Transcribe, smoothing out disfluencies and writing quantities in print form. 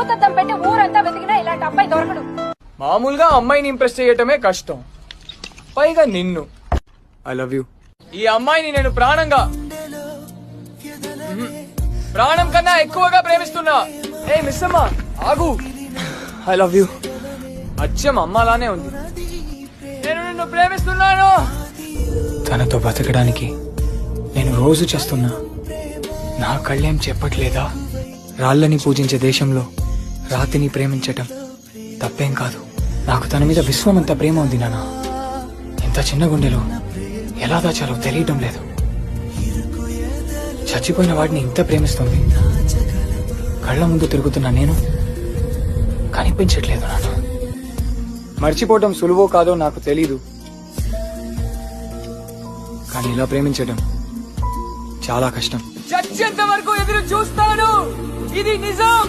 భూతద్దం పెట్టి ఊరంతా వెతికినా ఇలాంటి అబ్బాయి దొరకడు. మామూలుగా అమ్మాయిని ఇంప్రెస్ చేయటమే కష్టం, పైగా నిన్ను. I love you. ఈ అమ్మాయిని నేను ప్రాణం కన్నా ఎక్కువగా ప్రేమిస్తున్నా. ఏ మిస్ అమ్మా ఆగు. I love you. అచ్చం అమ్మలానే ఉంది. నేను నిన్ను ప్రేమిస్తున్నాను. తనతో బతకడానికి నేను రోజు చేస్తున్నా. నా కళ్ళేం చెప్పట్లేదా? రాళ్ళని పూజించే దేశంలో రాతిని ప్రేమించటం తప్పేం కాదు. నాకు తన మీద విశ్వమంత ప్రేమ ఉంది నాన్న. ఇంత చిన్న గుండెలో ఎలా దాచాలో తెలియటం లేదు. చచ్చిపోయిన వాడిని ఇంత ప్రేమిస్తుంది. కళ్ళ ముందు తిరుగుతున్నా నేను కనిపించట్లేదు నాన్న. మర్చిపోవటం సులువో కాదో నాకు తెలీదు, కానీ ఇలా ప్రేమించడం చాలా కష్టం. చచ్చేంత వరకు ఎదురు చూస్తాను. ఇది నిజం.